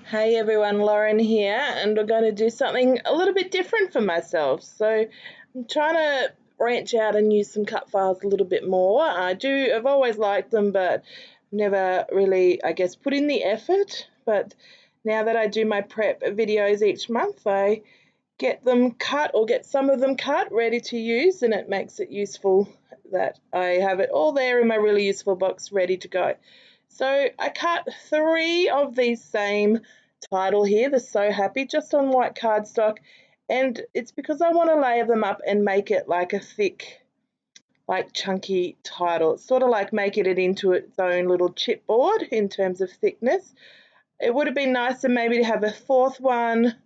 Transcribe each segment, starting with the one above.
Hey everyone, Lauren here, and we're going to do something a little bit different for myself. So I'm trying to branch out and use some cut files a little bit more. I've always liked them, but never really, I guess, put in the effort. But now that I do my prep videos each month, I get them cut or get some of them cut, ready to use, and it makes it useful that I have it all there in my really useful box, ready to go. So I cut 3 of these same title here, the So Happy, just on white cardstock, and it's because I want to layer them up and make it like a thick, like chunky title. It's sort of like making it into its own little chipboard in terms of thickness. It would have been nicer maybe to have a 4th one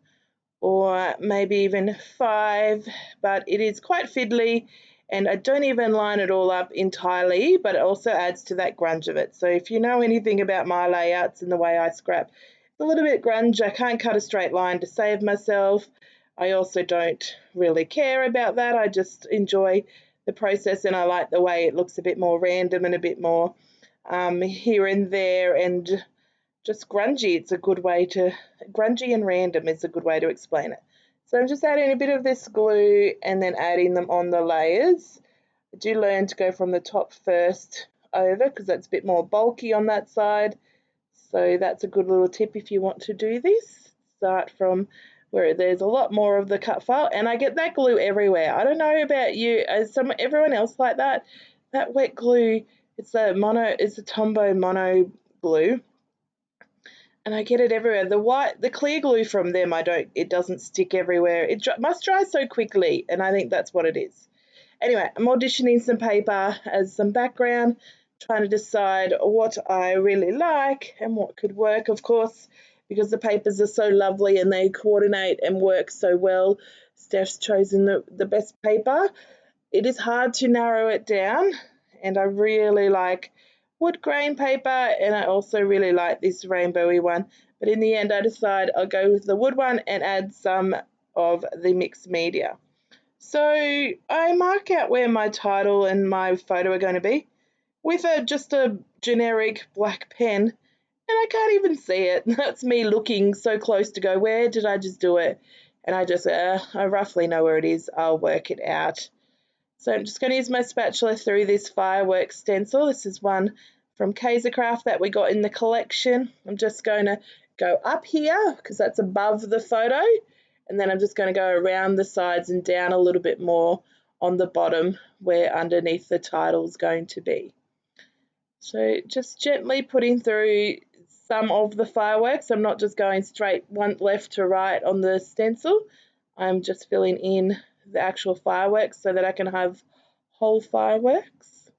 or maybe even 5, but it is quite fiddly, and I don't even line it all up entirely, but it also adds to that grunge of it. So if you know anything about my layouts and the way I scrap, it's a little bit grunge. I can't cut a straight line to save myself. I also don't really care about that. I just enjoy the process, and I like the way it looks a bit more random and a bit more here and there, and just grungy. It's a good way to, grungy and random is a good way to explain it. So I'm just adding a bit of this glue and then adding them on the layers. I do learn to go from the top first over because that's a bit more bulky on that side. So that's a good little tip if you want to do this. Start from where there's a lot more of the cut file, and I get that glue everywhere. I don't know about you, as everyone else like that. That wet glue, it's a Tombow mono glue, and I get it everywhere. The clear glue from them, it doesn't stick everywhere. It must dry so quickly, and I think that's what it is. Anyway, I'm auditioning some paper as some background, trying to decide what I really like and what could work, of course, because the papers are so lovely and they coordinate and work so well. Steph's chosen the best paper. It is hard to narrow it down, and I really like wood grain paper, and I also really like this rainbowy one, but in the end I decide I'll go with the wood one and add some of the mixed media. So I mark out where my title and my photo are going to be with just a generic black pen, and I can't even see it. That's me looking so close to go, where did I just do it? And I roughly know where it is. I'll work it out. So I'm just going to use my spatula through this fireworks stencil. This is one from Kaisercraft that we got in the collection. I'm just going to go up here because that's above the photo, and then I'm just going to go around the sides and down a little bit more on the bottom where underneath the title is going to be. So just gently putting through some of the fireworks. I'm not just going straight one left to right on the stencil. I'm just filling in the actual fireworks so that I can have whole fireworks.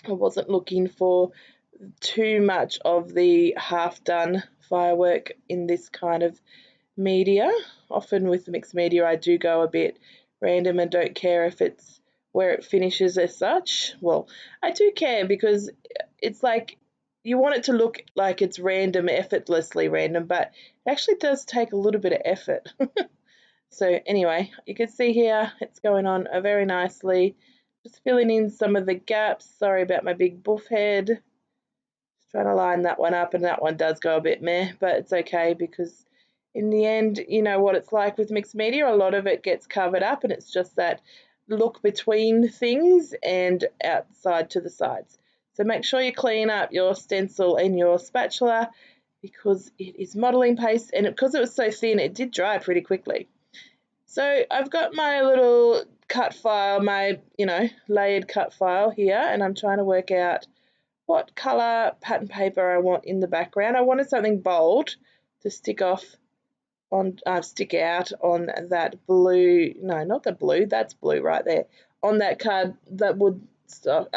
I wasn't looking for too much of the half done firework in this kind of media. Often with mixed media I do go a bit random and don't care if it's where it finishes as such. Well, I do care because it's like you want it to look like it's random, effortlessly random, but it actually does take a little bit of effort. So anyway, you can see here it's going on very nicely. Just filling in some of the gaps. Sorry about my big buff head. Just trying to line that one up, and that one does go a bit meh, but it's okay because in the end, you know what it's like with mixed media. A lot of it gets covered up, and it's just that look between things and outside to the sides. So make sure you clean up your stencil and your spatula because it is modelling paste, and because it was so thin, it did dry pretty quickly. So I've got my little cut file, my, layered cut file here, and I'm trying to work out what colour pattern paper I want in the background. I wanted something bold to stick out on that blue, no, not the blue, that's blue right there, on that card, that wood stuff.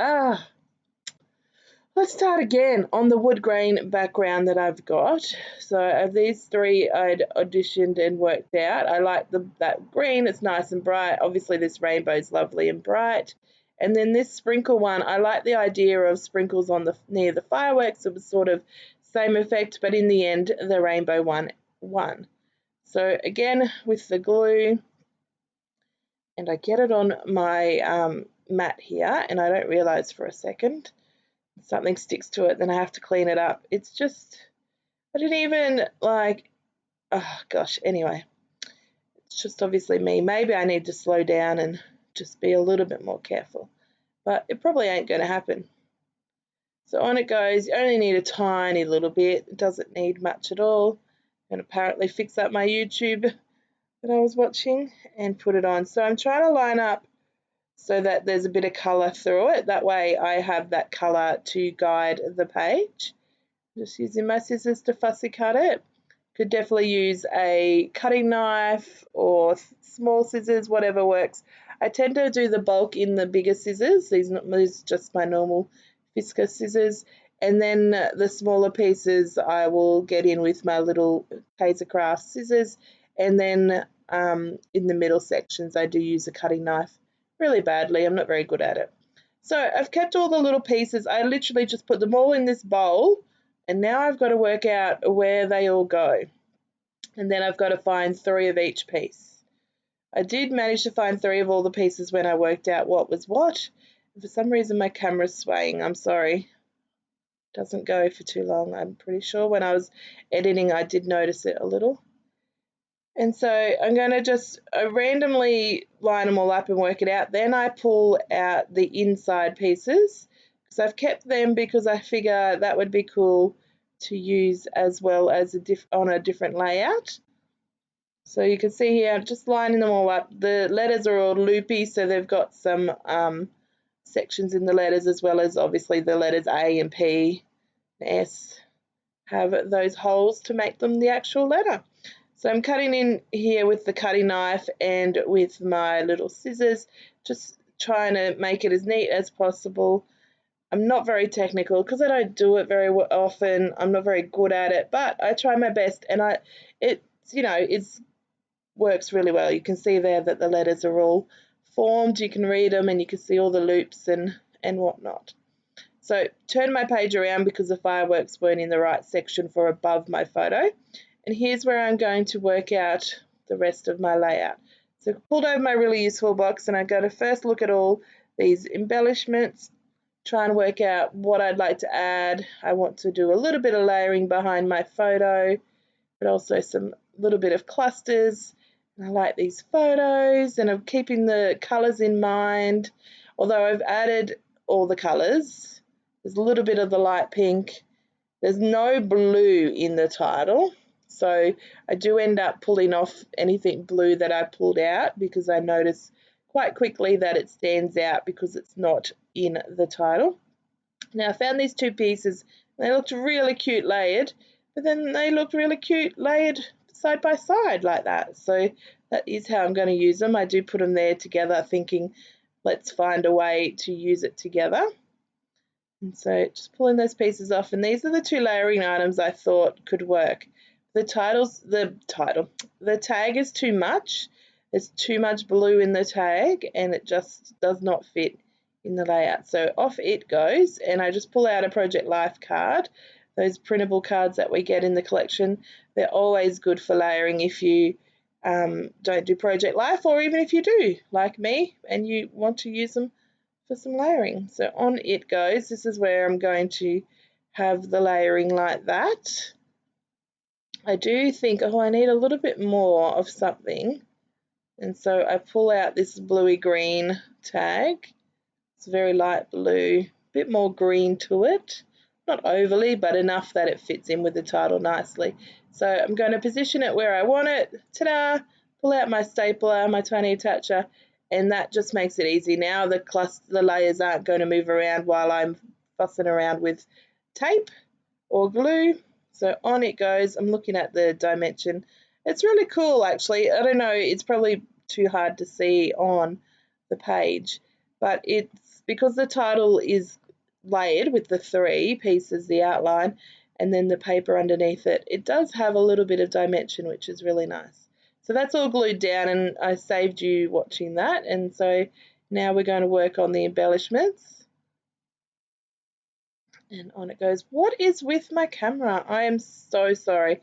Let's start again on the wood grain background that I've got. So of these 3 I'd auditioned and worked out. I like that green, it's nice and bright. Obviously this rainbow is lovely and bright. And then this sprinkle one, I like the idea of sprinkles on near the fireworks. It was sort of same effect, but in the end the rainbow one won. So again with the glue, and I get it on my mat here, and I don't realise for a second something sticks to it, then I have to clean it up. It's just I didn't even like, oh gosh, anyway, it's just obviously me. Maybe I need to slow down and just be a little bit more careful, but it probably ain't going to happen. So on it goes. You only need a tiny little bit. It doesn't need much at all. And apparently fix up my YouTube that I was watching and put it on. So I'm trying to line up so that there's a bit of colour through it. That way I have that colour to guide the page. Just using my scissors to fussy cut it. Could definitely use a cutting knife or small scissors, whatever works. I tend to do the bulk in the bigger scissors. These are just my normal Fisker scissors. And then the smaller pieces I will get in with my little Craft scissors. And then in the middle sections I do use a cutting knife really badly. I'm not very good at it. So I've kept all the little pieces. I literally just put them all in this bowl, and now I've got to work out where they all go. And then I've got to find 3 of each piece. I did manage to find 3 of all the pieces when I worked out what was what. For some reason my camera's swaying. I'm sorry. It doesn't go for too long. I'm pretty sure when I was editing I did notice it a little. And so I'm going to just randomly line them all up and work it out. Then I pull out the inside pieces because I've kept them because I figure that would be cool to use as well as on a different layout. So you can see here, I'm just lining them all up. The letters are all loopy, so they've got some sections in the letters as well as obviously the letters A and P and S have those holes to make them the actual letter. So I'm cutting in here with the cutting knife and with my little scissors, just trying to make it as neat as possible. I'm not very technical because I don't do it very often. I'm not very good at it, but I try my best, and it works really well. You can see there that the letters are all formed. You can read them and you can see all the loops and whatnot. So turn my page around because the fireworks weren't in the right section for above my photo. And here's where I'm going to work out the rest of my layout. So I pulled over my really useful box and I'm going to first look at all these embellishments, try and work out what I'd like to add. I want to do a little bit of layering behind my photo, but also some little bit of clusters. And I like these photos and I'm keeping the colours in mind. Although I've added all the colours, there's a little bit of the light pink. There's no blue in the title. So I do end up pulling off anything blue that I pulled out because I notice quite quickly that it stands out because it's not in the title. Now I found these 2 pieces. They looked really cute layered, but then they looked really cute layered side by side like that. So that is how I'm going to use them. I do put them there together thinking let's find a way to use it together. And so just pulling those pieces off, and these are the 2 layering items I thought could work. The tag is too much. There's too much blue in the tag and it just does not fit in the layout. So off it goes, and I just pull out a Project Life card. Those printable cards that we get in the collection, they're always good for layering if you don't do Project Life, or even if you do, like me, and you want to use them for some layering. So on it goes. This is where I'm going to have the layering like that. I do think, I need a little bit more of something, and so I pull out this bluey green tag. It's very light blue, a bit more green to it, not overly, but enough that it fits in with the title nicely. So I'm going to position it where I want it. Ta-da! Pull out my stapler, my tiny attacher, and that just makes it easy. Now the layers aren't going to move around while I'm fussing around with tape or glue. So on it goes. I'm looking at the dimension. It's really cool actually. I don't know, it's probably too hard to see on the page, but it's because the title is layered with the 3 pieces, the outline, and then the paper underneath it. It does have a little bit of dimension, which is really nice. So that's all glued down, and I saved you watching that. And so now we're going to work on the embellishments. And on it goes. What is with my camera? I am so sorry.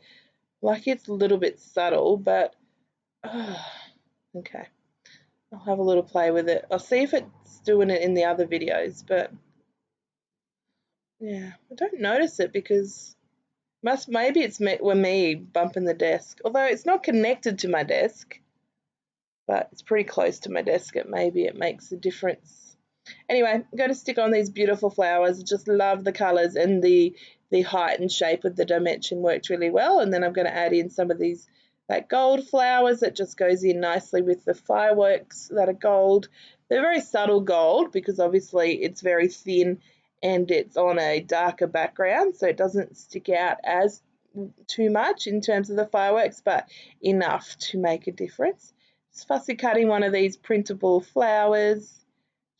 Like, it's a little bit subtle, but okay. I'll have a little play with it. I'll see if it's doing it in the other videos, but yeah, I don't notice it because Maybe it's me bumping the desk, although it's not connected to my desk, but it's pretty close to my desk. Maybe it makes a difference. Anyway, I'm going to stick on these beautiful flowers. Just love the colours, and the height and shape of the dimension worked really well. And then I'm going to add in some of these like gold flowers that just goes in nicely with the fireworks that are gold. They're very subtle gold because obviously it's very thin and it's on a darker background, so it doesn't stick out as too much in terms of the fireworks, but enough to make a difference. Just fussy cutting one of these printable flowers.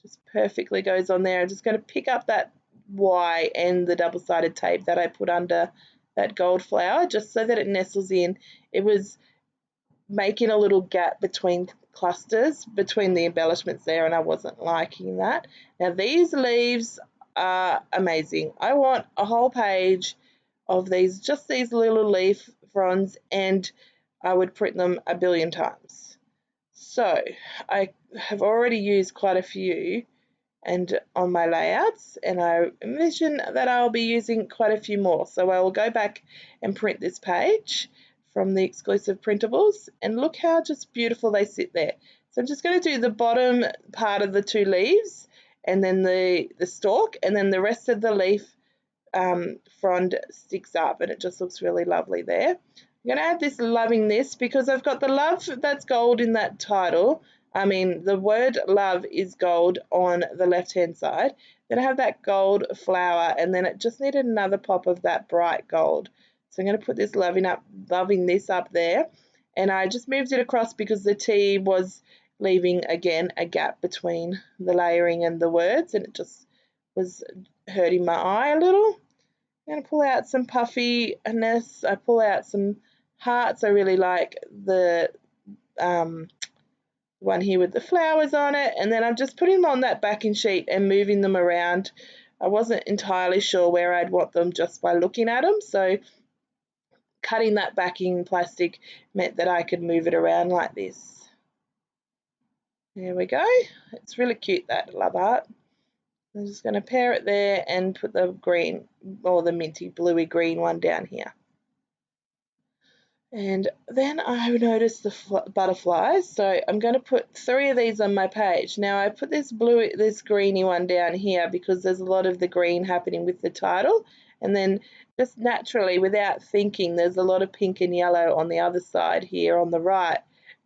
Just perfectly goes on there. I'm just going to pick up that Y and the double-sided tape that I put under that gold flower just so that it nestles in. It was making a little gap between clusters between the embellishments there, and I wasn't liking that. Now these leaves are amazing. I want a whole page of these, just these little leaf fronds, and I would print them a billion times. So I have already used quite a few and on my layouts, and I envision that I'll be using quite a few more. So I will go back and print this page from the exclusive printables, and look how just beautiful they sit there. So I'm just going to do the bottom part of the two leaves and then the stalk, and then the rest of the leaf frond sticks up, and it just looks really lovely there. I'm going to add this loving this because I've got the love that's gold in that title. I mean, the word love is gold on the left-hand side. Then I have that gold flower, and then it just needed another pop of that bright gold. So I'm going to put this loving this up there, and I just moved it across because the T was leaving, again, a gap between the layering and the words, and it just was hurting my eye a little. I'm going to pull out some puffiness. I pull out some hearts. I really like the one here with the flowers on it, and then I'm just putting them on that backing sheet and moving them around. I wasn't entirely sure where I'd want them just by looking at them, so cutting that backing plastic meant that I could move it around like this. There we go. It's really cute, that love art. I'm just going to pair it there and put the green, or the minty bluey green one down here. And then I noticed the butterflies, so I'm going to put 3 of these on my page. Now I put this greeny one down here because there's a lot of the green happening with the title, and then just naturally, without thinking, there's a lot of pink and yellow on the other side here on the right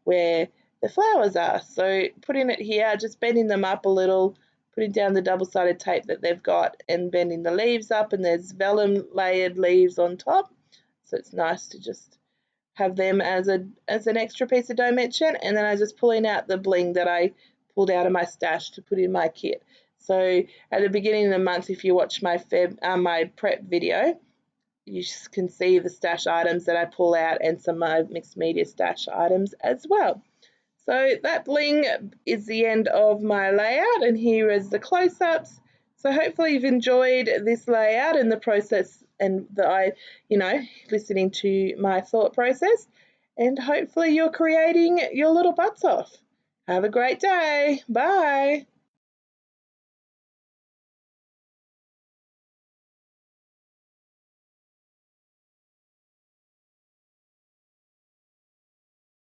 where the flowers are. So putting it here, just bending them up a little, putting down the double-sided tape that they've got and bending the leaves up, and there's vellum layered leaves on top, so it's nice to just have them as an extra piece of dimension. And then I just pulling out the bling that I pulled out of my stash to put in my kit. So at the beginning of the month, if you watch my my prep video, you can see the stash items that I pull out and some mixed media stash items as well. So that bling is the end of my layout, and here is the close-ups. So hopefully you've enjoyed this layout and the process, and listening to my thought process, and hopefully you're creating your little butts off. Have a great day. Bye.